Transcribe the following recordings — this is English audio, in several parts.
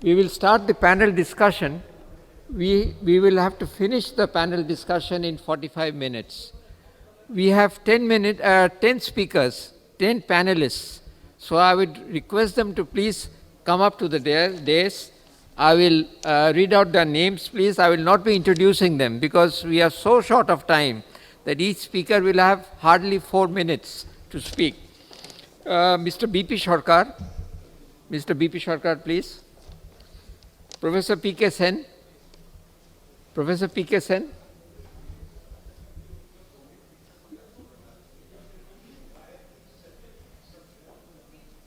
We will start the panel discussion. We will have to finish the panel discussion in 45 minutes. We have 10 speakers, 10 panelists. So I would request them to please come up to the dais. I will read out their names, please. I will not be introducing them because we are so short of time that each speaker will have hardly 4 minutes to speak. Mr. B.P. Sarkar. Mr. B.P. Sarkar, please. Professor P.K. Sen. Professor P.K. Sen.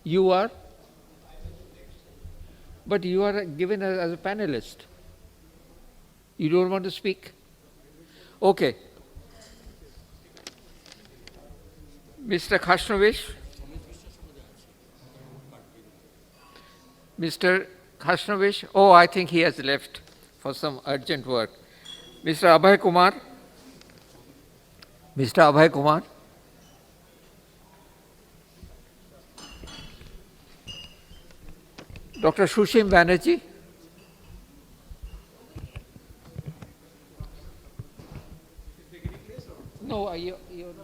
You are? But you are given as a panelist. You don't want to speak? Okay. Mr. Khashnovish? Mr. Khashnovish? Oh, I think he has left for some urgent work. Mr. Abhay Kumar? Mr. Abhay Kumar? Dr. Sushim Banerjee? No, your name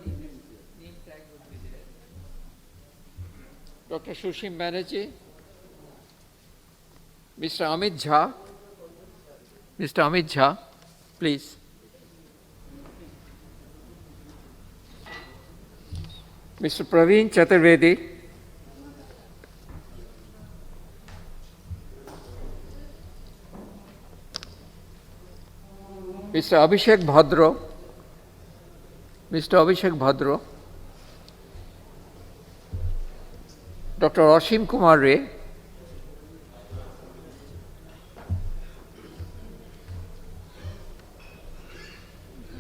tag would be there. Dr. Sushim Banerjee? Mr. Amit Jha? Mr. Amit Jha, please. Mr. Praveen Chaturvedi? Mr. Abhishek Bhadro? Mr. Abhishek Bhadro? Dr. Ashim Kumar Ray?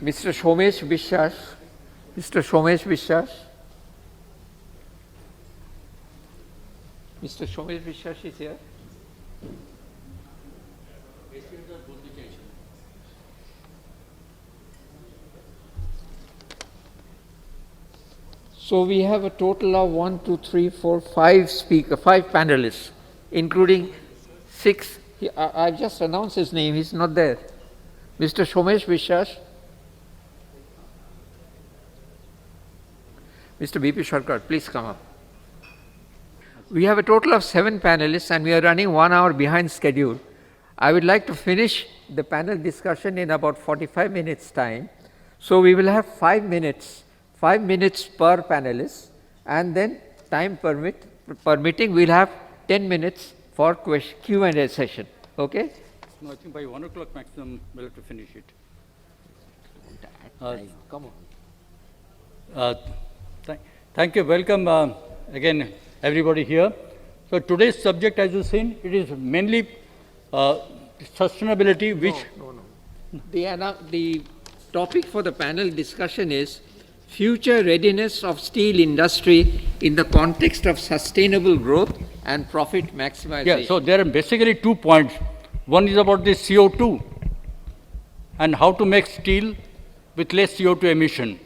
Mr. Somesh Vishwas? Mr. Somesh Vishwas? Mr. Somesh Vishwas is here? So we have a total of 5 panelists, including 6. I've just announced his name, he's not there. Mr. Somesh Vishwas. Mr. B.P. Sarkar, please come up. We have a total of 7 panelists and we are running 1 hour behind schedule. I would like to finish the panel discussion in about 45 minutes time. So we will have 5 minutes per panelist, and then time permitting, we'll have 10 minutes for Q&A session. Okay? No, I think by 1 o'clock maximum we'll have to finish it. Come on. Thank you. Welcome again, everybody here. So today's subject, as you've seen, it is mainly sustainability, which... No. The topic for the panel discussion is future readiness of steel industry in the context of sustainable growth and profit maximization. Yeah, so there are basically 2 points. One is about the CO2 and how to make steel with less CO2 emission,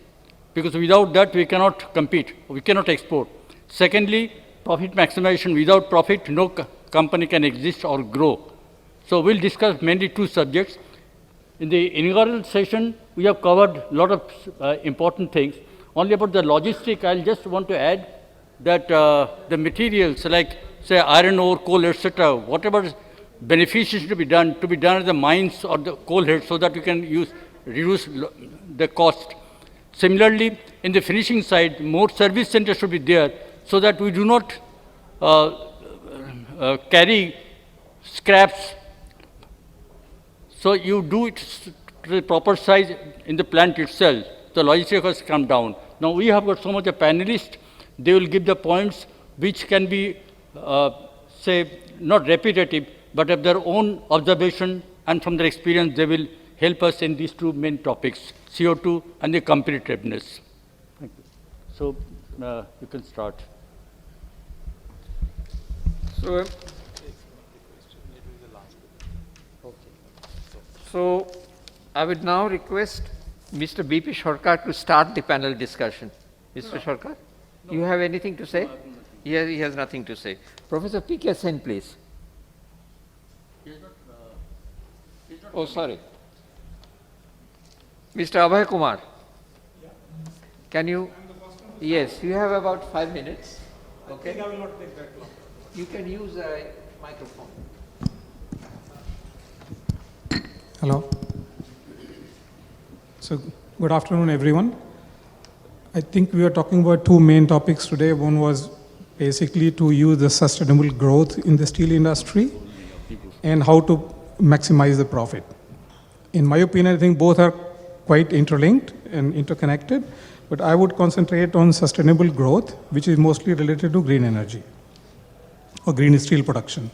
because without that we cannot compete, we cannot export. Secondly, profit maximization. Without profit, no company can exist or grow. So we'll discuss mainly 2 subjects. In the inaugural session, we have covered a lot of important things. Only about the logistic, I'll just want to add that the materials like, say, iron ore, coal, etc., whatever is beneficial to be done at the mines or the coal heads so that we can reduce the cost. Similarly, in the finishing side, more service centers should be there so that we do not carry scraps. So you do it to the proper size in the plant itself. The logistic has come down. Now we have got some of the panelists. They will give the points which can be, say, not repetitive, but of their own observation, and from their experience, they will help us in these 2 main topics, CO2 and the competitiveness. Thank you. So you can start. So I would now request Mr. B.P. Sarkar to start the panel discussion. Mr. Sarkar, you have anything to say? He has nothing to say. Professor P.K. Sen, please. Oh, sorry. Mr. Abhay Kumar, can you? Yes, you have about 5 minutes. Okay. I think I will not take that long. You can use a microphone. Hello. So, good afternoon, everyone. I think we are talking about two main topics today. One was basically to use the sustainable growth in the steel industry and how to maximize the profit. In my opinion, I think both are quite interlinked and interconnected, but I would concentrate on sustainable growth, which is mostly related to green energy or green steel production.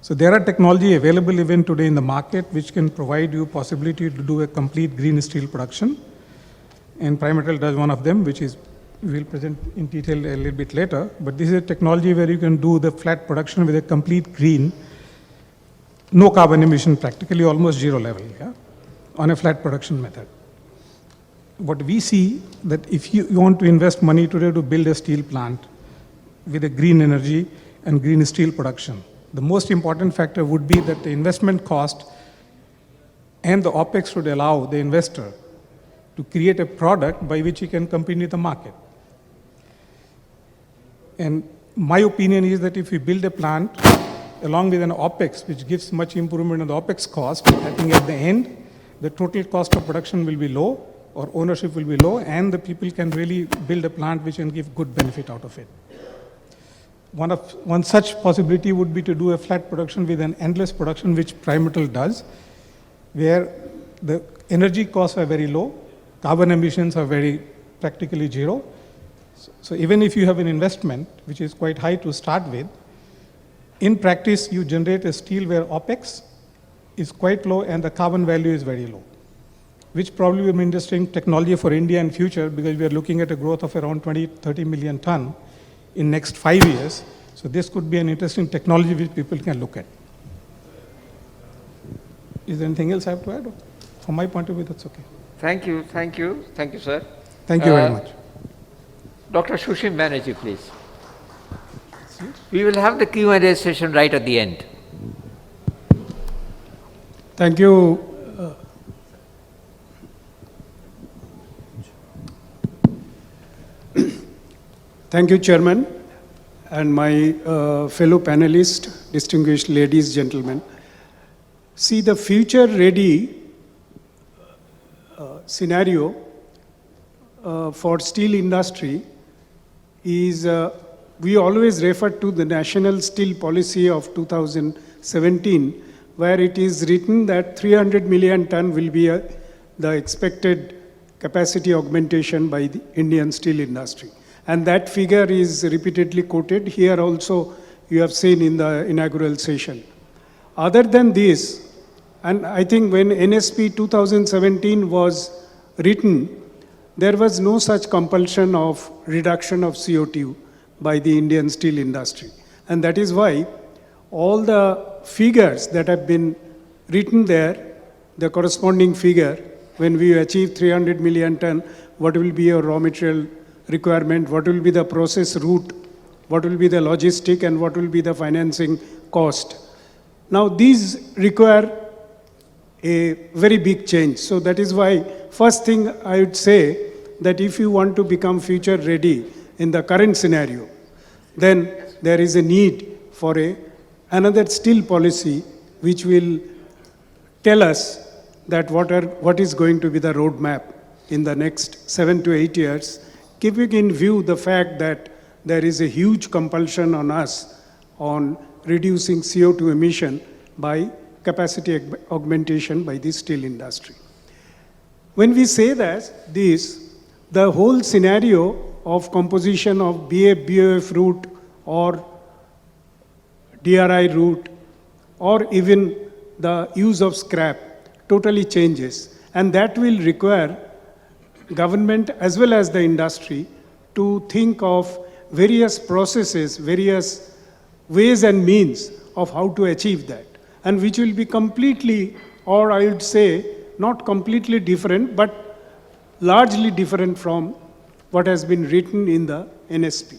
So there are technology available even today in the market which can provide you possibility to do a complete green steel production. And Primetal does one of them, which is, we'll present in detail a little bit later, but this is a technology where you can do the flat production with a complete green, no carbon emission, practically almost zero level, yeah, on a flat production method. What we see that if you want to invest money today to build a steel plant with a green energy and green steel production, the most important factor would be that the investment cost and the OPEX would allow the investor to create a product by which he can compete with the market. And my opinion is that if you build a plant along with an OPEX, which gives much improvement in the OPEX cost, I think at the end, the total cost of production will be low or ownership will be low, and the people can really build a plant which can give good benefit out of it. One such possibility would be to do a flat production with an endless production, which Primetal does, where the energy costs are very low, carbon emissions are very practically zero. So even if you have an investment, which is quite high to start with, in practice, you generate a steel where OPEX is quite low and the carbon value is very low, which probably will be interesting technology for India in future, because we are looking at a growth of around 20-30 million ton in next 5 years. So this could be an interesting technology which people can look at. Is there anything else I have to add? From my point of view, that's okay. Thank you, sir. Thank you very much. Dr. Sushim Banerjee, please. We will have the Q&A session right at the end. Thank you. Thank you, Chairman, and my fellow panelists, distinguished ladies, gentlemen. See, the future-ready scenario for steel industry is, we always refer to the National Steel Policy of 2017, where it is written that 300 million ton will be the expected capacity augmentation by the Indian steel industry. And that figure is repeatedly quoted. Here also you have seen in the inaugural session. Other than this, and I think when NSP 2017 was written, there was no such compulsion of reduction of CO2 by the Indian steel industry. And that is why all the figures that have been written there, the corresponding figure, when we achieve 300 million ton, what will be your raw material requirement, what will be the process route, what will be the logistic, and what will be the financing cost. Now these require a very big change. So that is why first thing I would say that if you want to become future ready in the current scenario, then there is a need for another steel policy which will tell us that what is going to be the roadmap in the next 7 to 8 years, keeping in view the fact that there is a huge compulsion on us on reducing CO2 emission by capacity augmentation by the steel industry. When we say that the whole scenario of composition of BF route or DRI route or even the use of scrap totally changes, and that will require government as well as the industry to think of various processes, various ways and means of how to achieve that, and which will be completely, or I would say, not completely different, but largely different from what has been written in the NSP.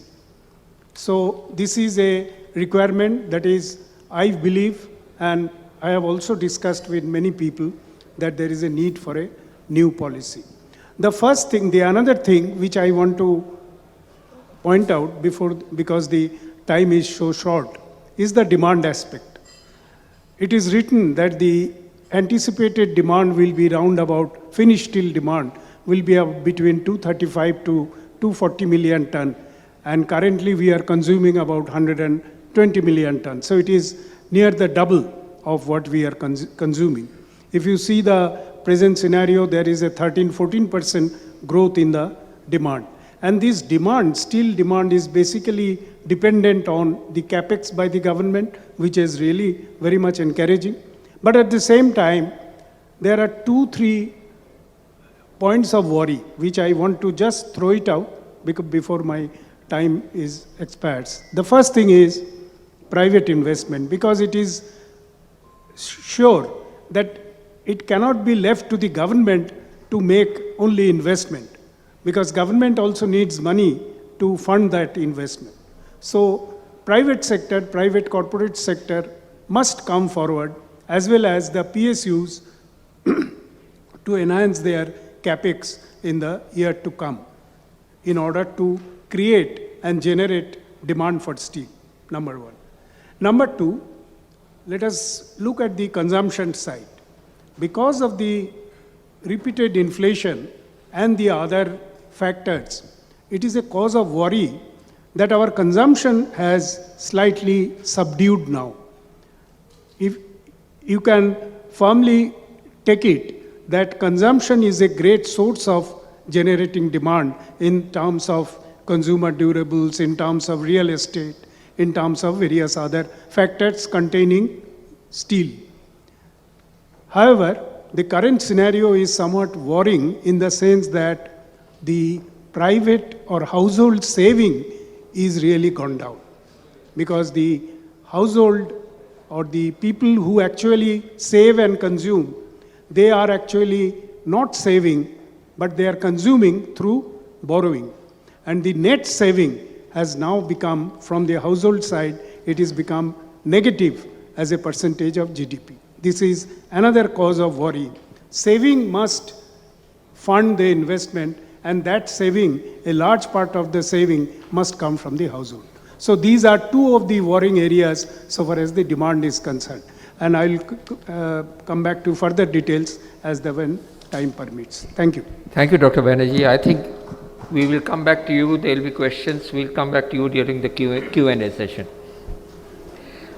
So this is a requirement that is, I believe, and I have also discussed with many people that there is a need for a new policy. The first thing, another thing which I want to point out because the time is so short, is the demand aspect. It is written that the anticipated demand will be round about, finished steel demand will be between 235 to 240 million ton, and currently we are consuming about 120 million tons. So it is near the double of what we are consuming. If you see the present scenario, there is a 13-14% growth in the demand. And this demand, steel demand, is basically dependent on the capex by the government, which is really very much encouraging. But at the same time, there are 2-3 points of worry, which I want to just throw it out before my time expires. The first thing is private investment, because it is sure that it cannot be left to the government to make only investment, because government also needs money to fund that investment. So private sector, private corporate sector must come forward, as well as the PSUs to enhance their capex in the year to come in order to create and generate demand for steel, number one. Number two, let us look at the consumption side. Because of the repeated inflation and the other factors, it is a cause of worry that our consumption has slightly subdued now. If you can firmly take it that consumption is a great source of generating demand in terms of consumer durables, in terms of real estate, in terms of various other factors containing steel. However, the current scenario is somewhat worrying in the sense that the private or household saving is really gone down, because the household or the people who actually save and consume, they are actually not saving, but they are consuming through borrowing. And the net saving has now become, from the household side, it has become negative as a percentage of GDP. This is another cause of worry. Saving must fund the investment, and that saving, a large part of the saving, must come from the household. So these are two of the worrying areas so far as the demand is concerned. And I'll come back to further details as when time permits. Thank you. Thank you, Dr. Banerjee. I think we will come back to you. There will be questions. We'll come back to you during the Q&A session.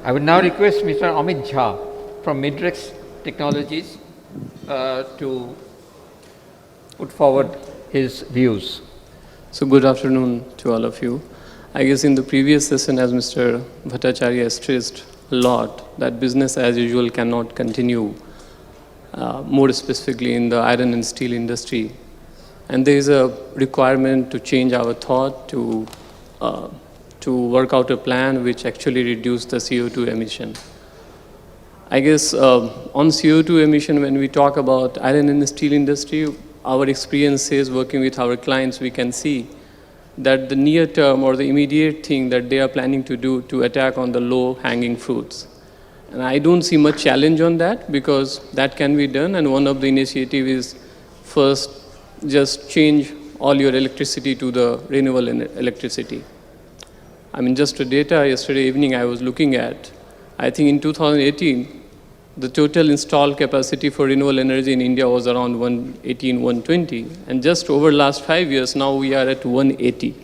I would now request Mr. Amit Jha from Midrex Technologies to put forward his views. So good afternoon to all of you. I guess in the previous session, as Mr. Bhattacharya stressed a lot, that business as usual cannot continue, more specifically in the iron and steel industry. And there is a requirement to change our thought, to work out a plan which actually reduce the CO2 emission. I guess on CO2 emission, when we talk about iron and steel industry, our experience says, working with our clients, we can see that the near term or the immediate thing that they are planning to do to attack on the low hanging fruits. And I don't see much challenge on that, because that can be done. And one of the initiative is, first, just change all your electricity to the renewable electricity. I mean, just the data yesterday evening I was looking at, I think in 2018, the total installed capacity for renewable energy in India was around 118, 120. And just over the last 5 years, now we are at 180.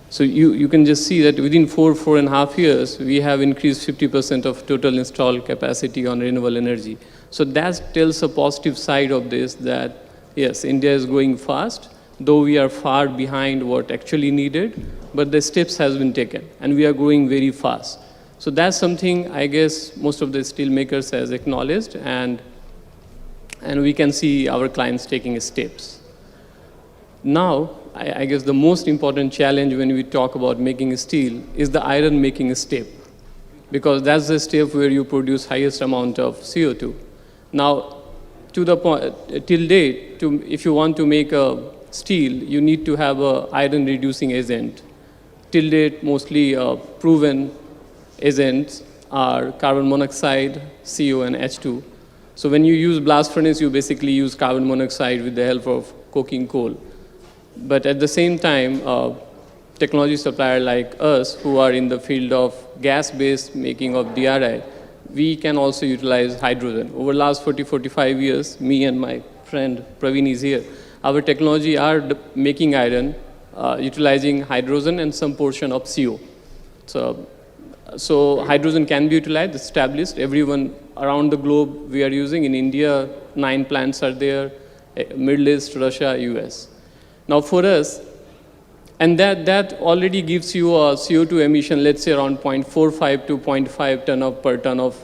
So you can just see that within 4.5 years, we have increased 50% of total installed capacity on renewable energy. So that tells a positive side of this, that yes, India is going fast, though we are far behind what actually needed, but the steps has been taken, and we are growing very fast. So that's something I guess most of the steel makers has acknowledged, and we can see our clients taking steps. Now, I guess the most important challenge when we talk about making steel is the iron making step, because that's the step where you produce highest amount of CO2. Now, to the point, till date, if you want to make a steel, you need to have a iron reducing agent. Till date, mostly proven agents are carbon monoxide, CO, and H2. So when you use blast furnace, you basically use carbon monoxide with the help of coking coal. But at the same time, technology supplier like us, who are in the field of gas-based making of DRI, we can also utilize hydrogen. Over the last 45 years, me and my friend Praveen is here, our technology are making iron, utilizing hydrogen and some portion of CO. So hydrogen can be utilized, established. Everyone around the globe we are using. In India, 9 plants are there, Middle East, Russia, US. Now for us, and that already gives you a CO2 emission, let's say around 0.45 to 0.5 ton per ton of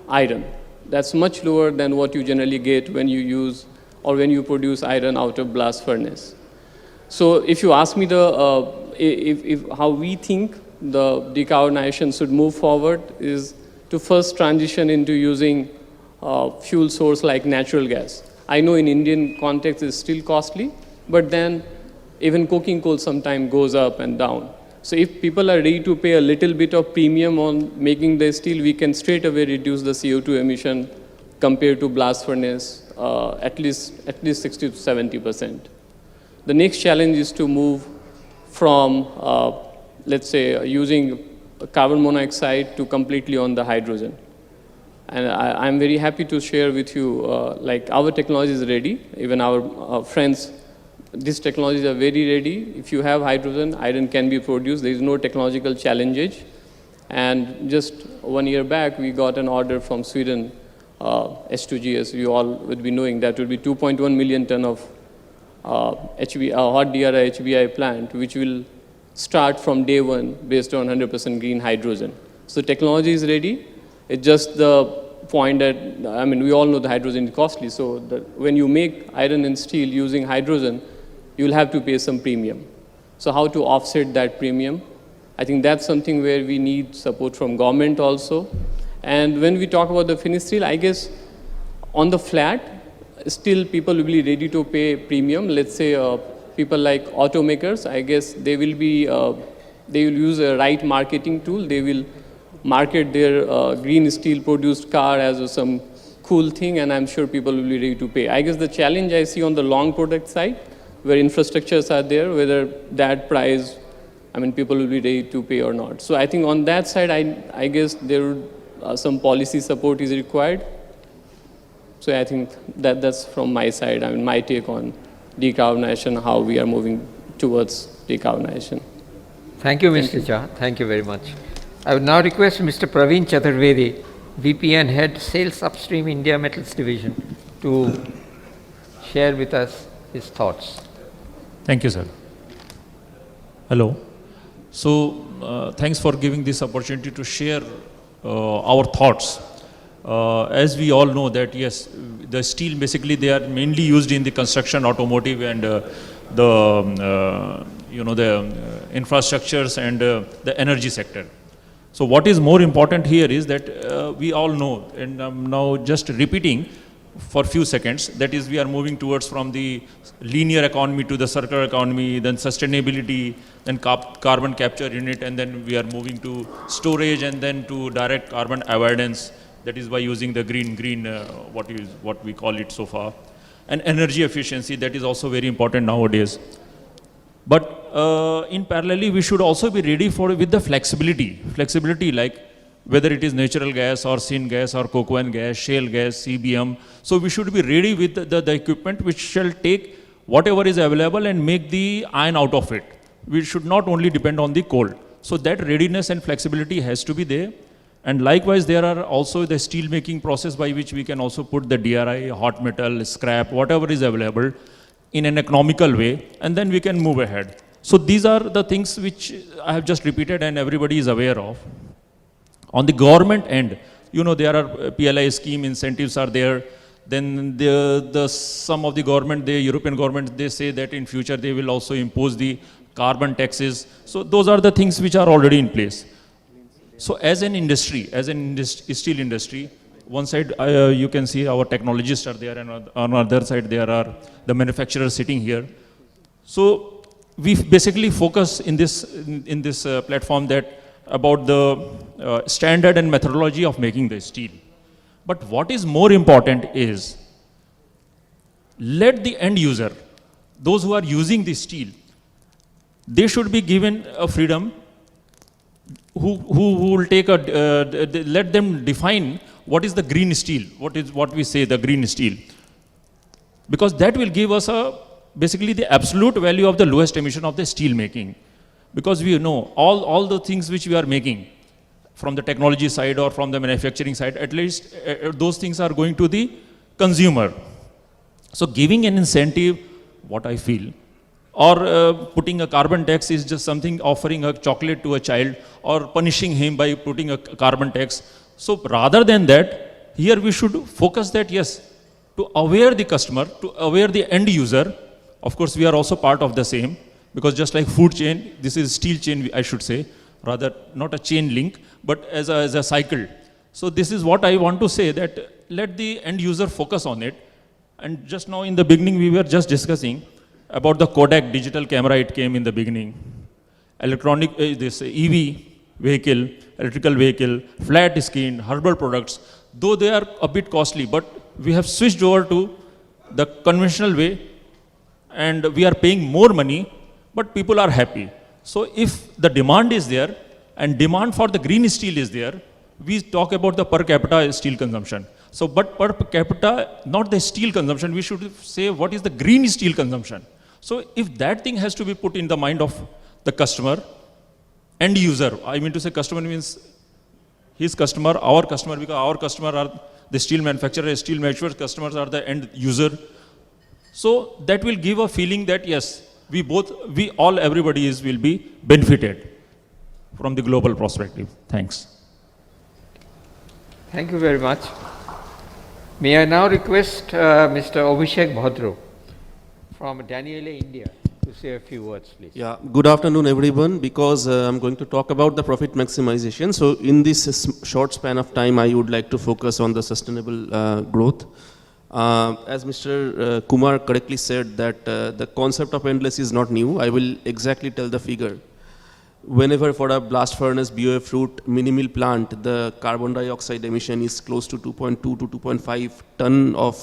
iron. That's much lower than what you generally get when you use or when you produce iron out of blast furnace. So if you ask me how we think the decarbonization should move forward is to first transition into using fuel source like natural gas. I know in Indian context it's still costly, but then even coking coal sometimes goes up and down. So if people are ready to pay a little bit of premium on making the steel, we can straight away reduce the CO2 emission compared to blast furnace at least 60 to 70%. The next challenge is to move from, let's say, using carbon monoxide to completely on the hydrogen. And I'm very happy to share with you, like our technology is ready, even our friends, these technologies are very ready. If you have hydrogen, iron can be produced. There is no technological challenge. And just 1 year back, we got an order from Sweden, S2GS, you all would be knowing that will be 2.1 million ton of hot DRI HBI plant, which will start from day one based on 100% green hydrogen. So technology is ready. It's just the point that, I mean, we all know the hydrogen is costly. So when you make iron and steel using hydrogen, you'll have to pay some premium. So how to offset that premium? I think that's something where we need support from government also. And when we talk about the finished steel, I guess on the flat, still people will be ready to pay premium. Let's say people like automakers, I guess they will use a right marketing tool. They will market their green steel produced car as some cool thing, and I'm sure people will be ready to pay. I guess the challenge I see on the long product side, where infrastructures are there, whether that price, I mean, people will be ready to pay or not. So I think on that side, I guess there would, some policy support is required. So I think that's from my side, I mean, my take on decarbonization, how we are moving towards decarbonization. Thank you, Mr. Jha. Thank you very much. I would now request Mr. Praveen Chaturvedi, VP and Head Sales Upstream India Metals Division, to share with us his thoughts. Thank you, sir. Hello. So, thanks for giving this opportunity to share our thoughts. As we all know that, yes, the steel basically they are mainly used in the construction, automotive, and the infrastructures and the energy sector. So, what is more important here is that we all know, and I'm now just repeating for a few seconds, that is we are moving towards from the linear economy to the circular economy, then sustainability, then carbon capture unit, and then we are moving to storage and then to direct carbon avoidance, that is by using the green what we call it so far, and energy efficiency, that is also very important nowadays. But in parallelly, we should also be ready with the flexibility like whether it is natural gas or syngas or coke oven gas, shale gas, CBM. So we should be ready with the equipment which shall take whatever is available and make the iron out of it. We should not only depend on the coal. So that readiness and flexibility has to be there. And likewise, there are also the steel making process by which we can also put the DRI, hot metal, scrap, whatever is available in an economical way, and then we can move ahead. So these are the things which I have just repeated and everybody is aware of. On the government end, you know, there are PLI scheme incentives are there. Then some of the government, the European government, they say that in future they will also impose the carbon taxes. So those are the things which are already in place. So as an industry, steel industry, one side you can see our technologists are there, and on the other side there are the manufacturers sitting here. So we basically focus in this platform that about the standard and methodology of making the steel. But what is more important is, let the end user, those who are using the steel, they should be given a freedom who will take let them define what is the green steel, what we say the green steel. Because that will give us basically the absolute value of the lowest emission of the steel making. Because we know all the things which we are making from the technology side or from the manufacturing side, at least those things are going to the consumer. So giving an incentive, what I feel, or putting a carbon tax is just something, offering a chocolate to a child or punishing him by putting a carbon tax. So rather than that, here we should focus that, yes, to aware the customer, to aware the end user. Of course, we are also part of the same, because just like food chain, this is steel chain, I should say, rather not a chain link, but as a cycle. So this is what I want to say, that let the end user focus on it. And just now in the beginning, we were just discussing about the Kodak digital camera, it came in the beginning. Electronic, this EV vehicle, electrical vehicle, flat skin, herbal products, though they are a bit costly, but we have switched over to the conventional way, and we are paying more money, but people are happy. So if the demand is there, and demand for the green steel is there, we talk about the per capita steel consumption. So, but per capita, not the steel consumption, we should say what is the green steel consumption. So if that thing has to be put in the mind of the customer, end user, I mean to say customer means his customer, our customer, because our customer are the steel manufacturer, steel manufacturer customers are the end user. So that will give a feeling that yes, everybody will be benefited from the global perspective. Thanks. Thank you very much. May I now request Mr. Abhishek Bhadro from Daniele, India, to say a few words, please. Yeah, good afternoon, everyone. Because I'm going to talk about the profit maximization. So in this short span of time, I would like to focus on the sustainable growth. As Mr. Kumar correctly said, that the concept of endless is not new. I will exactly tell the figure. Whenever for a blast furnace BOF route mini-mill plant, the carbon dioxide emission is close to 2.2 to 2.5 ton of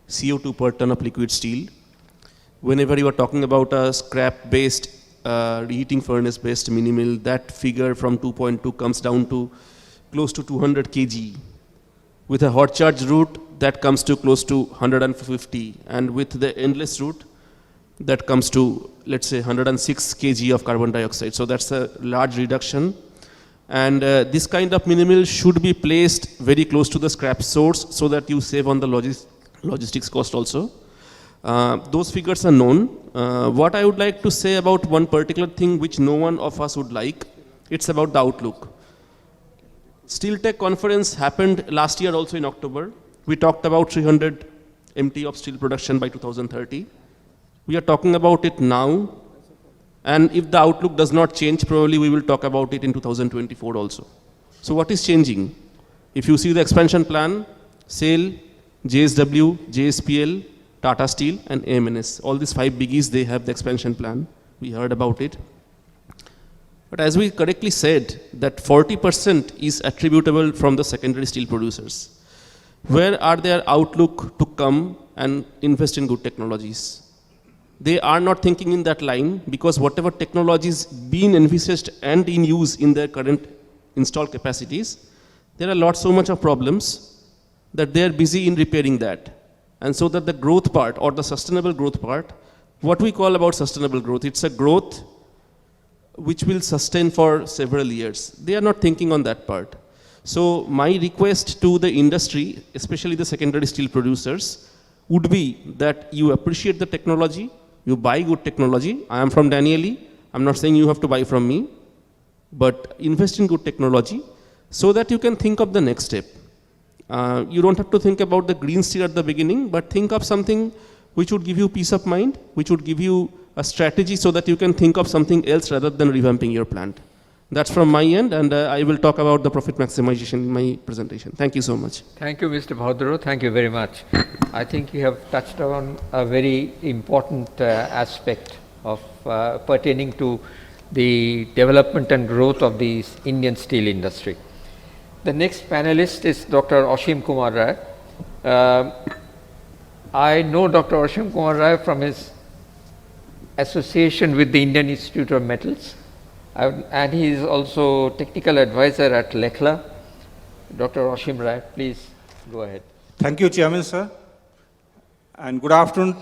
CO2 per ton of liquid steel. Whenever you are talking about a scrap-based, reheating furnace-based mini-mill, that figure from 2.2 comes down to close to 200 kg. With a hot charge route, that comes to close to 150. And with the endless route, that comes to, let's say, 106 kg of carbon dioxide. So that's a large reduction. And this kind of mini-mill should be placed very close to the scrap source so that you save on the logistics cost also. Those figures are known. What I would like to say about one particular thing which no one of us would like, it's about the outlook. Steel Tech conference happened last year also in October. We talked about 300 MT of steel production by 2030. We are talking about it now, and if the outlook does not change, probably we will talk about it in 2024 also. So what is changing? If you see the expansion plan, SAIL, JSW, JSPL, Tata Steel and AMNS, all these 5 biggies, they have the expansion plan. We heard about it. But as we correctly said, that 40% is attributable from the secondary steel producers. Where are their outlook to come and invest in good technologies? They are not thinking in that line, because whatever technologies being envisaged and in use in their current installed capacities, there are so much of problems that they are busy in repairing that. And so that the growth part or the sustainable growth part, what we call about sustainable growth, it's a growth which will sustain for several years. They are not thinking on that part. So my request to the industry, especially the secondary steel producers, would be that you appreciate the technology, you buy good technology. I am from Daniele. I'm not saying you have to buy from me, but invest in good technology so that you can think of the next step. You don't have to think about the green steel at the beginning, but think of something which would give you peace of mind, which would give you a strategy so that you can think of something else rather than revamping your plant. That's from my end, and I will talk about the profit maximization in my presentation. Thank you so much. Thank you, Mr. Bhadro. Thank you very much. I think you have touched on a very important aspect of pertaining to the development and growth of the Indian steel industry. The next panelist is Dr. Ashim Kumar Rai. I know Dr. Ashim Kumar Rai from his association with the Indian Institute of Metals, and he is also technical advisor at Lekhla. Dr. Ashim Rai, please go ahead. Thank you, Chairman, sir, and good afternoon.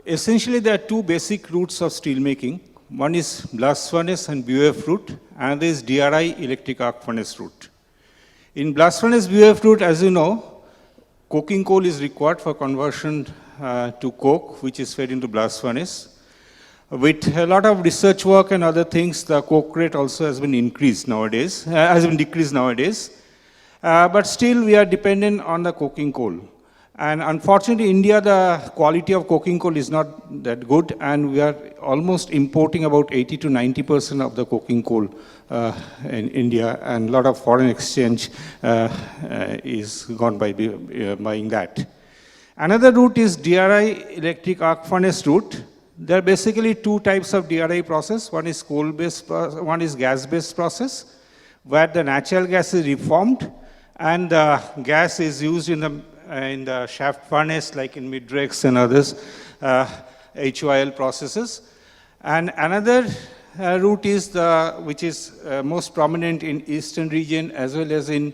Essentially, there are two basic routes of steel making. One is blast furnace and BOF route, and there is DRI electric arc furnace route. In blast furnace BOF route, as you know, coking coal is required for conversion to coke, which is fed into blast furnace. With a lot of research work and other things, the coke rate also has been decreased nowadays. But still, we are dependent on the coking coal. And unfortunately, India, the quality of coking coal is not that good, and we are almost importing about 80 to 90% of the coking coal in India, and a lot of foreign exchange is gone by buying that. Another route is DRI electric arc furnace route. There are basically two types of DRI process. One is coal-based, one is gas-based process, where the natural gas is reformed, and the gas is used in the shaft furnace, like in Midrex and others, HOIL processes. And another route is which is most prominent in eastern region as well as in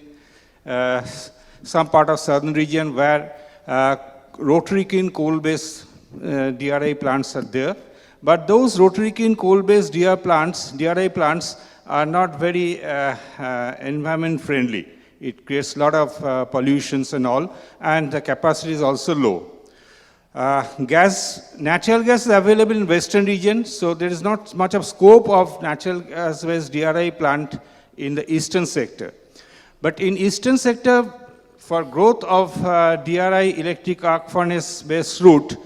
some part of southern region, where rotary kiln coal-based DRI plants are there. But those rotary kiln coal-based DRI plants are not very environment friendly. It creates a lot of pollutions and all, and the capacity is also low. Natural gas is available in western region, so there is not much of scope of natural gas-based DRI plant in the eastern sector. But in eastern sector, for growth of DRI electric arc furnace-based route,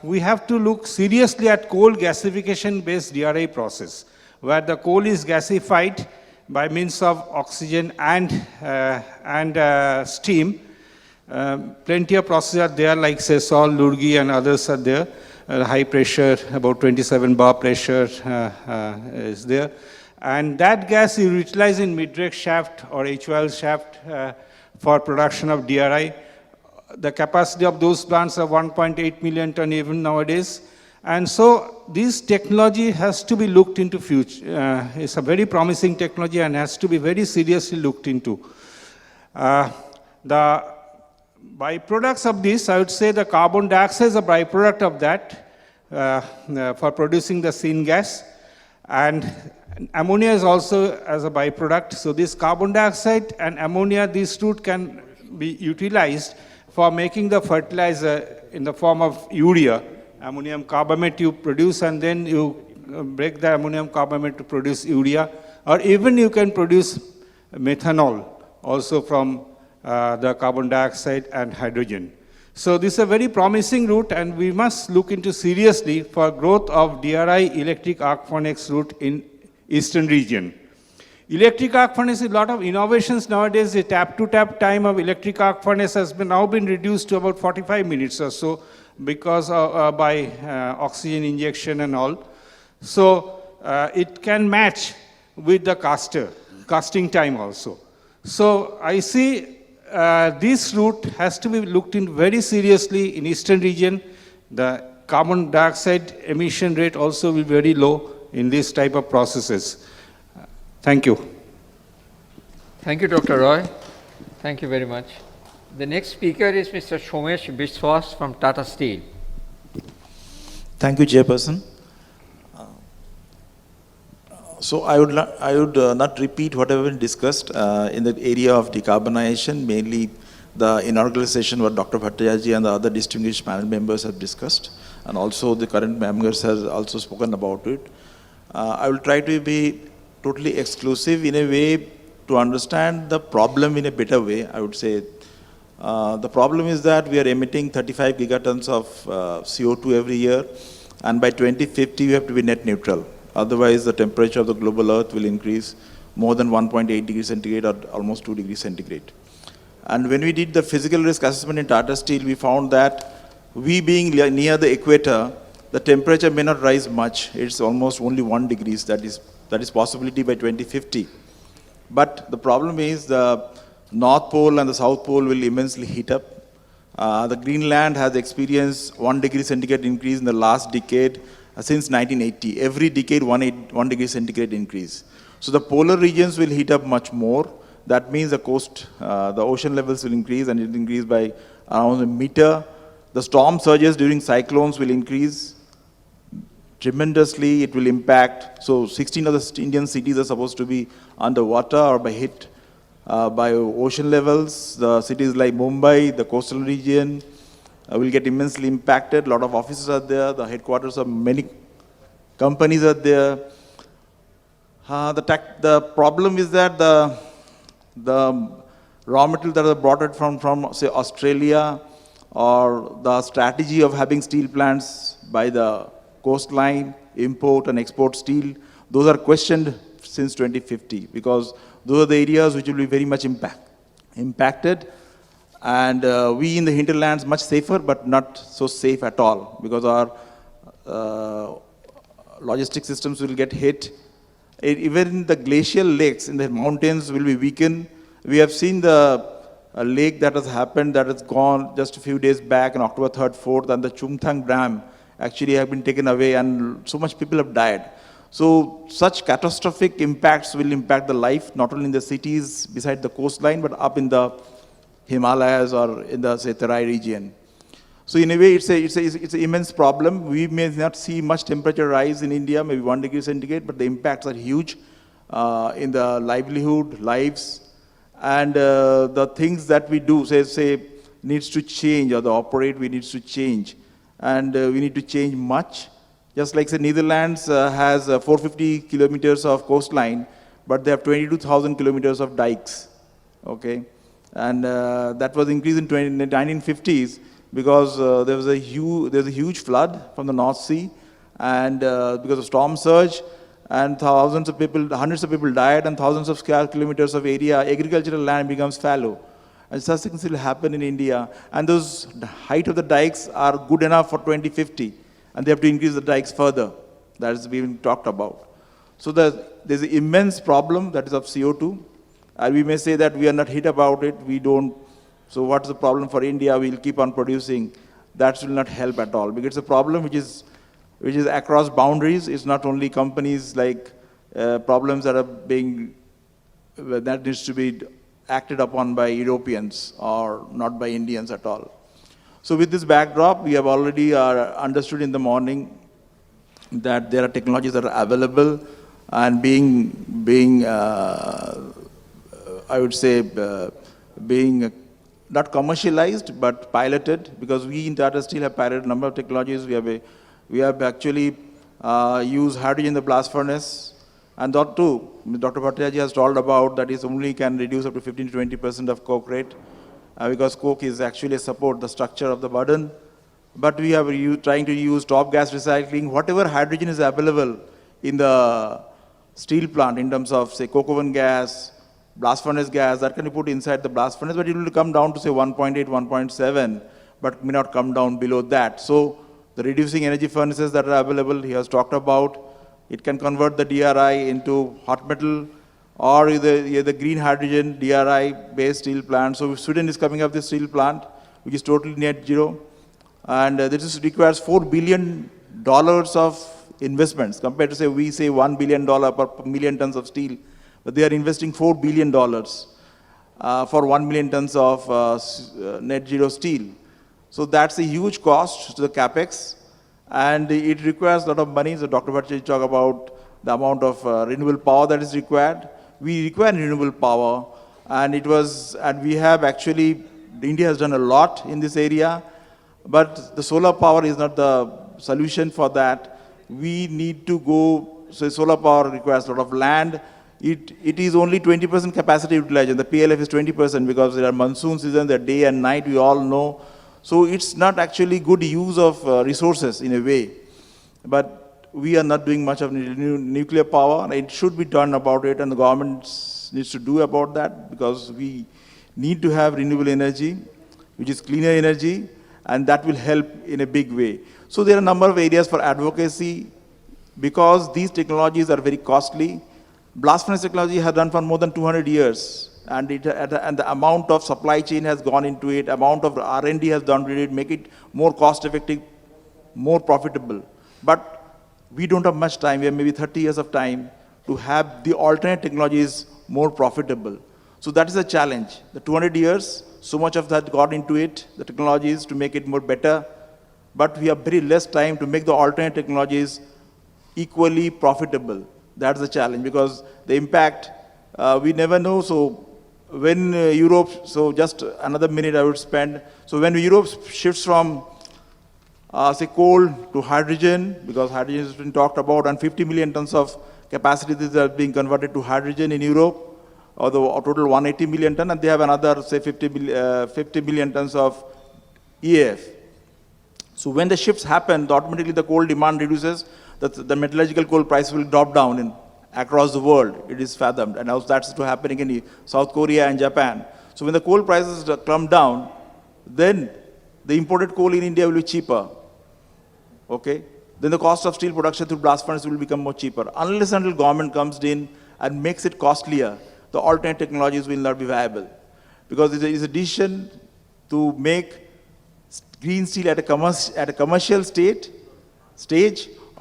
we have to look seriously at coal gasification-based DRI process, where the coal is gasified by means of oxygen and steam. Plenty of processes are there, like Sesol, Lurgi, and others are there. High pressure, about 27 bar pressure is there. And that gas is utilized in Midrex shaft or HOL shaft for production of DRI. The capacity of those plants are 1.8 million ton even nowadays. And so this technology has to be looked into future. It's a very promising technology and has to be very seriously looked into. The byproducts of this, I would say the carbon dioxide is a byproduct of that for producing the syngas. And ammonia is also as a byproduct. So this carbon dioxide and ammonia, these two can be utilized for making the fertilizer in the form of urea. Ammonium carbamate you produce, and then you break the ammonium carbamate to produce urea, or even you can produce methanol also from the carbon dioxide and hydrogen. So this is a very promising route, and we must look into seriously for growth of DRI electric arc furnace route in eastern region. Electric arc furnace, a lot of innovations nowadays. The tap-to-tap time of electric arc furnace has now been reduced to about 45 minutes or so, because by oxygen injection and all. So it can match with the casting time also. So I see this route has to be looked in very seriously in eastern region. The carbon dioxide emission rate also will be very low in this type of processes. Thank you. Thank you, Dr. Roy. Thank you very much. The next speaker is Mr. Somesh Biswas from Tata Steel. Thank you, Chairperson. So I would not repeat whatever been discussed in the area of decarbonization, mainly the inaugural session what Dr. Bhattacharya and the other distinguished panel members have discussed, and also the current members has also spoken about it. I will try to be totally exclusive in a way to understand the problem in a better way, I would say. The problem is that we are emitting 35 gigatons of CO2 every year, and by 2050 we have to be net neutral. Otherwise, the temperature of the global earth will increase more than 1.8 degrees centigrade or almost 2 degrees centigrade. And when we did the physical risk assessment in Tata Steel, we found that we being near the equator, the temperature may not rise much. It's almost only 1 degree. That is possibility by 2050. But the problem is the North Pole and the South Pole will immensely heat up. The Greenland has experienced 1 degree centigrade increase in the last decade since 1980. Every decade, 1 degree centigrade increase. So the polar regions will heat up much more. That means the ocean levels will increase, and it will increase by around a meter. The storm surges during cyclones will increase tremendously. It will impact. So 16 of the Indian cities are supposed to be underwater or by hit by ocean levels. The cities like Mumbai, the coastal region, will get immensely impacted. A lot of offices are there. The headquarters of many companies are there. The problem is that the raw material that are brought it from say Australia, or the strategy of having steel plants by the coastline, import and export steel, those are questioned since 2050, because those are the areas which will be very much impacted. And we in the hinterlands much safer, but not so safe at all, because our logistic systems will get hit. Even the glacial lakes in the mountains will be weakened. We have seen a lake that has happened, that has gone just a few days back on October 3rd, 4th, and the Chumthang Dam actually have been taken away, and so much people have died. So such catastrophic impacts will impact the life, not only in the cities beside the coastline, but up in the Himalayas or in the, say, Terai region. So in a way, it's an immense problem. We may not see much temperature rise in India, maybe 1 degree centigrade, but the impacts are huge in the livelihood, lives, and the things that we do, say needs to change, or the operate we needs to change, and we need to change much. Just like say Netherlands has 450 kilometers of coastline, but they have 22,000 kilometers of dikes. Okay, and that was increased in the 1950s because there was a huge flood from the North Sea, and because of storm surge, and hundreds of people died, and thousands of square kilometers of area, agricultural land becomes fallow. And such things will happen in India. And those height of the dikes are good enough for 2050. And they have to increase the dikes further. That is being talked about. So there's an immense problem that is of CO2. And we may say that we are not hit about it. We don't. So what's the problem for India? We'll keep on producing. That will not help at all. Because it's a problem which is across boundaries. It's not only companies like problems that are that needs to be acted upon by Europeans or not by Indians at all. So with this backdrop, we have already understood in the morning that there are technologies that are available and being I would say, being not commercialized, but piloted, because we in Tata Steel have piloted a number of technologies. We have actually used hydrogen in the blast furnace. And that too, Dr. Bhattacharya has told about that it only can reduce up to 15 to 20% of coke rate, because coke is actually a support, the structure of the burden. But we are trying to use top gas recycling, whatever hydrogen is available in the steel plant in terms of, say, coke oven gas, blast furnace gas, that can be put inside the blast furnace, but it will come down to, say, 1.8, 1.7, but may not come down below that. So the reducing energy furnaces that are available, he has talked about. It can convert the DRI into hot metal, or the green hydrogen DRI-based steel plant. So Sweden is coming up with this steel plant, which is totally net zero. And this requires $4 billion of investments, compared to, say, we say $1 billion per million tons of steel. But they are investing $4 billion for 1 million tons of net zero steel. So that's a huge cost to the capex. And it requires a lot of money. So Dr. Bhattacharya talked about the amount of renewable power that is required. We require renewable power, and we have actually, India has done a lot in this area, but the solar power is not the solution for that. We need to go, so solar power requires a lot of land. It is only 20% capacity utilization. The PLF is 20% because there are monsoon seasons, there are day and night, we all know. So it's not actually good use of resources in a way. But we are not doing much of nuclear power, and it should be done about it, and the government needs to do about that, because we need to have renewable energy, which is cleaner energy, and that will help in a big way. So there are a number of areas for advocacy. Because these technologies are very costly, blast furnace technology has run for more than 200 years, and the amount of supply chain has gone into it, amount of R&D has done with it, make it more cost effective, more profitable. But we don't have much time. We have maybe 30 years of time to have the alternate technologies more profitable. So that is a challenge. The 200 years, so much of that got into it, the technologies to make it more better, but we have very less time to make the alternate technologies equally profitable. That's the challenge, because the impact, we never know. So when Europe, so just another minute I would spend. So when Europe shifts from, say, coal to hydrogen, because hydrogen has been talked about, and 50 million tons of capacity that are being converted to hydrogen in Europe, or the total 180 million ton, and they have another, say, 50 million tons of EAF. So when the shifts happen, automatically the coal demand reduces, the metallurgical coal price will drop down across the world. It is fathomed, and now that's happening in South Korea and Japan. So when the coal prices come down, then the imported coal in India will be cheaper. Okay? Then the cost of steel production through blast furnace will become more cheaper. Unless until government comes in and makes it costlier, the alternate technologies will not be viable. Because it is a decision to make green steel at a commercial stage,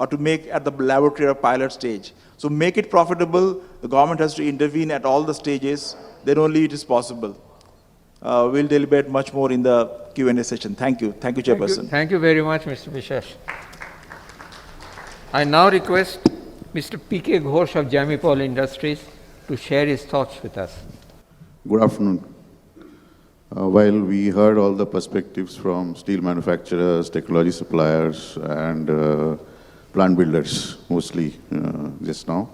or to make at the laboratory or pilot stage. So make it profitable, the government has to intervene at all the stages, then only it is possible. We'll deliberate much more in the Q&A session. Thank you. Thank you, Chairperson. Thank you very much, Mr. Bishesh. I now request Mr. P.K. Ghosh of Jamipol Industries to share his thoughts with us. Good afternoon. While we heard all the perspectives from steel manufacturers, technology suppliers, and plant builders, mostly just now,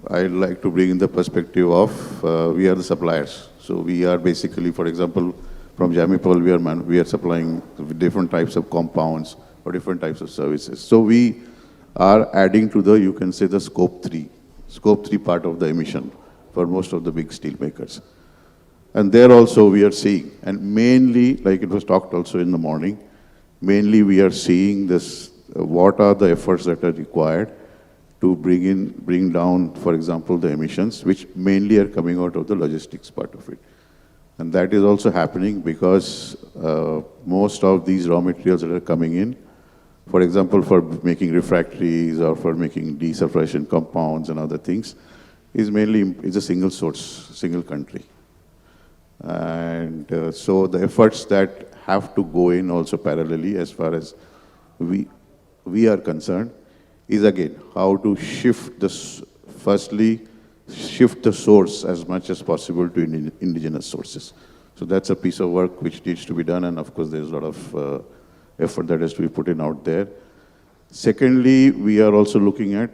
I'd like to bring in the perspective of we are the suppliers. So we are basically, for example, from Jamipol, we are supplying different types of compounds or different types of services. So we are adding to the, you can say, the scope 3 part of the emission for most of the big steel makers. And there also we are seeing, and mainly, like it was talked also in the morning, mainly we are seeing this, what are the efforts that are required to bring down, for example, the emissions, which mainly are coming out of the logistics part of it. And that is also happening because most of these raw materials that are coming in, for example, for making refractories or for making desulfurization compounds and other things, is a single source, single country. And so the efforts that have to go in also parallelly as far as we are concerned is again how to shift shift the source as much as possible to indigenous sources. So that's a piece of work which needs to be done, and of course there's a lot of effort that has to be put in out there. Secondly, we are also looking at,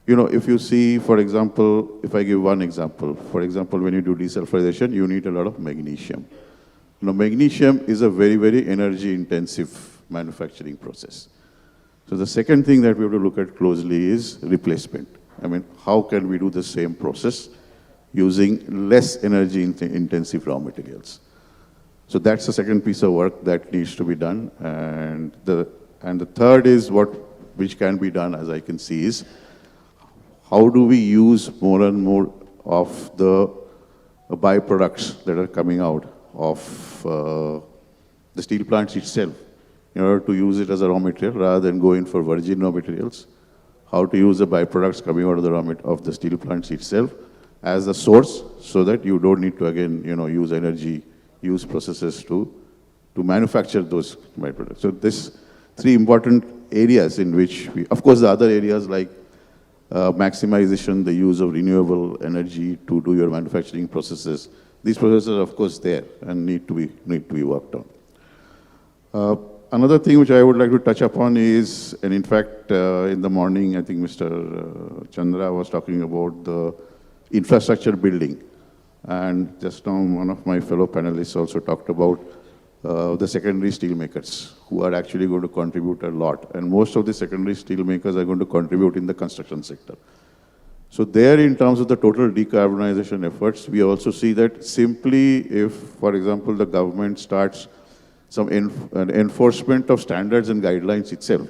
if you see, for example, if I give one example, for example, when you do desulfurization, you need a lot of magnesium. Magnesium is a very, very energy-intensive manufacturing process. So the second thing that we have to look at closely is replacement. I mean, how can we do the same process using less energy-intensive raw materials? So that's the second piece of work that needs to be done. And the third is which can be done, as I can see, is how do we use more and more of the byproducts that are coming out of the steel plants itself in order to use it as a raw material rather than going for virgin raw materials. How to use the byproducts coming out of the steel plants itself as a source so that you don't need to again use energy, use processes to manufacture those byproducts. So this three important areas in which of course the other areas like maximization, the use of renewable energy to do your manufacturing processes. These processes are of course there and need to be worked on. Another thing which I would like to touch upon is, and in fact in the morning I think Mr. Chandra was talking about the infrastructure building, and just now one of my fellow panelists also talked about the secondary steel makers who are actually going to contribute a lot, and most of the secondary steel makers are going to contribute in the construction sector. So there, in terms of the total decarbonization efforts, we also see that simply if, for example, the government starts some an enforcement of standards and guidelines itself.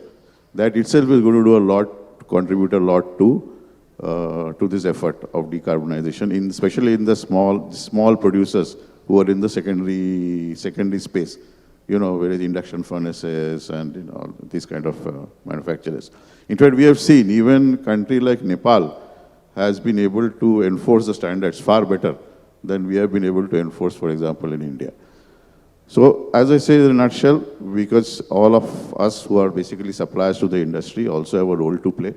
That itself is going to do a lot, contribute a lot to this effort of decarbonization, especially in the small producers who are in the secondary space, where is induction furnaces and these kind of manufacturers. In fact, we have seen even country like Nepal has been able to enforce the standards far better than we have been able to enforce, for example, in India. So, as I say in a nutshell, because all of us who are basically suppliers to the industry also have a role to play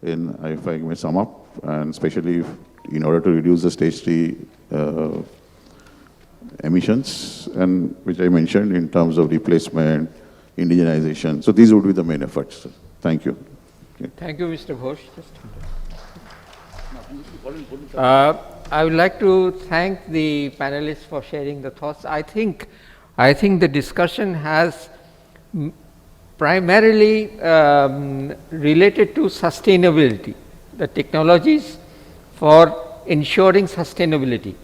in, if I may sum up, and especially in order to reduce the stage 3 emissions, and which I mentioned in terms of replacement, indigenization. So these would be the main efforts. Thank you. Okay. Thank you, Mr. Ghosh. I would like to thank the panelists for sharing the thoughts. I think the discussion has primarily related to sustainability, the technologies for ensuring sustainability.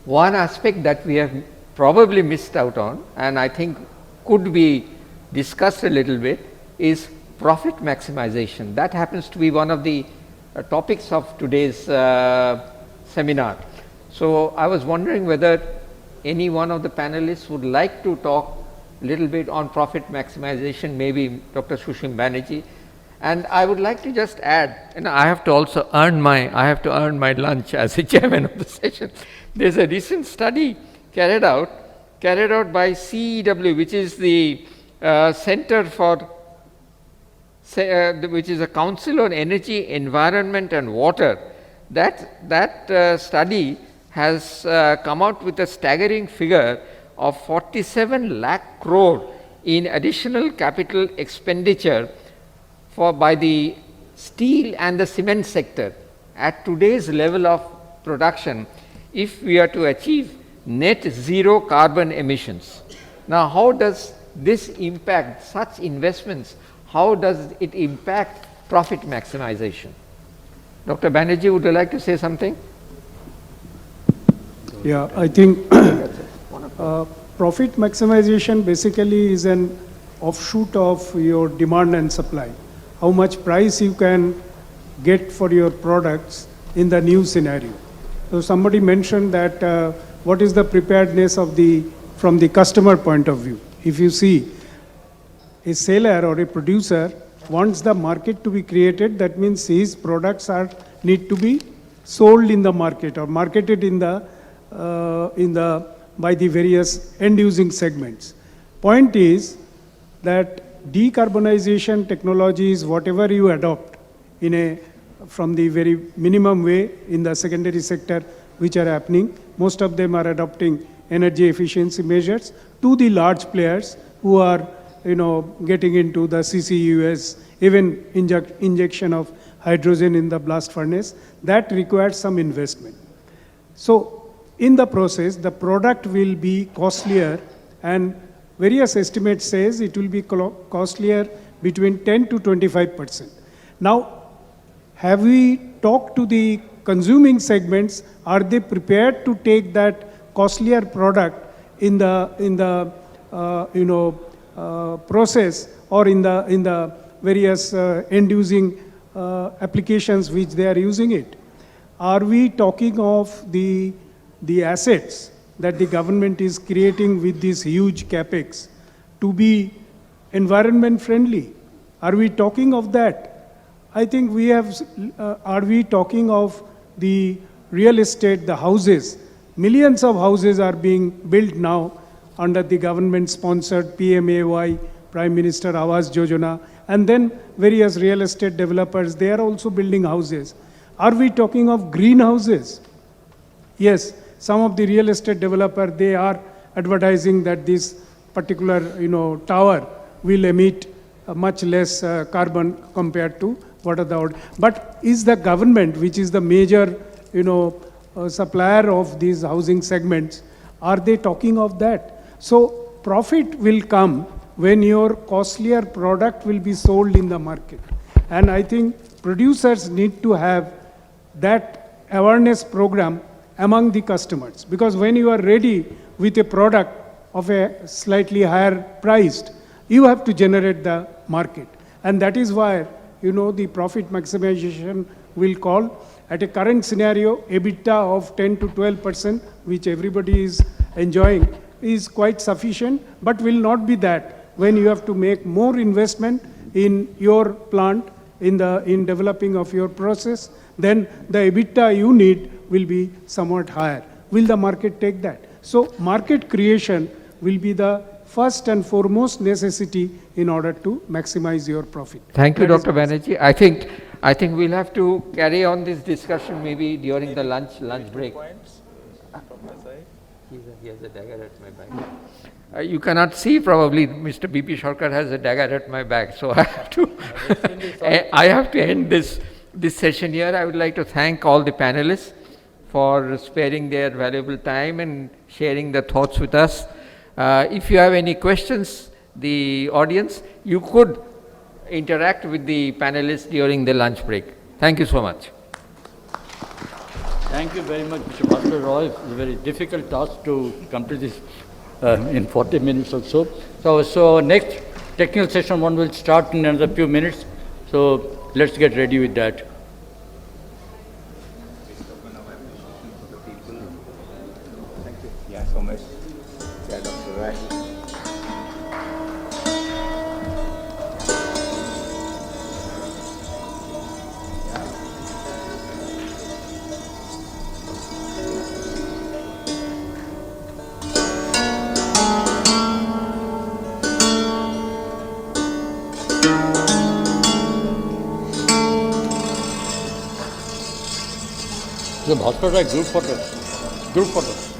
One aspect that we have probably missed out on, and I think could be discussed a little bit, is profit maximization. That happens to be one of the topics of today's seminar. So I was wondering whether any one of the panelists would like to talk a little bit on profit maximization, maybe Dr. Sushim Banerjee. And I would like to just add, I have to also earn my lunch as a chairman of the session. There's a recent study carried out by CEW, which is the Center for, which is a Council on Energy, Environment and Water. That study has come out with a staggering figure of 47 lakh crore in additional capital expenditure by the steel and the cement sector at today's level of production, if we are to achieve net zero carbon emissions. Now, how does this impact such investments? How does it impact profit maximization? Dr. Banerjee, would you like to say something? Yeah, I think profit maximization basically is an offshoot of your demand and supply. How much price you can get for your products in the new scenario. So somebody mentioned that what is the preparedness of from the customer point of view. If you see a seller or a producer wants the market to be created, that means his products need to be sold in the market or marketed by the various end-using segments. Point is that decarbonization technologies, whatever you adopt from the very minimum way in the secondary sector, which are happening, most of them are adopting energy efficiency measures, to the large players who are getting into the CCUS, even injection of hydrogen in the blast furnace. That requires some investment. So in the process, the product will be costlier, and various estimates says it will be costlier between 10 to 25%. Now, have we talked to the consuming segments? Are they prepared to take that costlier product in the process or in the various end-using applications which they are using it? Are we talking of the assets that the government is creating with this huge capex to be environment friendly? Are we talking of that? I think we have, are we talking of the real estate, the houses? Millions of houses are being built now under the government-sponsored PMAY, Prime Minister Awas Yojana, and then various real estate developers, they are also building houses. Are we talking of greenhouses? Yes, some of the real estate developer, they are advertising that this particular tower will emit much less carbon compared to what are the. But is the government, which is the major supplier of these housing segments, are they talking of that? So profit will come when your costlier product will be sold in the market. And I think producers need to have that awareness program among the customers, because when you are ready with a product of a slightly higher priced, you have to generate the market. And that is why, the profit maximization will call at a current scenario, EBITDA of 10 to 12%, which everybody is enjoying, is quite sufficient, but will not be that when you have to make more investment in your plant, in developing of your process, then the EBITDA you need will be somewhat higher. Will the market take that? So market creation will be the first and foremost necessity in order to maximize your profit. Thank you, Dr. Banerjee. I think we'll have to carry on this discussion maybe during the lunch break. He has a dagger at my back. You cannot see probably Mr. B.P. Sarkar has a dagger at my back, so I have to end this session here. I would like to thank all the panelists for sparing their valuable time and sharing their thoughts with us. If you have any questions, the audience, you could interact with the panelists during the lunch break. Thank you so much. Thank you very much, Mr. Bhaskar Roy. It's a very difficult task to complete this in 40 minutes or so. So next technical session one will start in another few minutes. So let's get ready with that. Thank you. Yeah, so much. Yeah, Dr. Roy. The Bhaskar Roy group photo.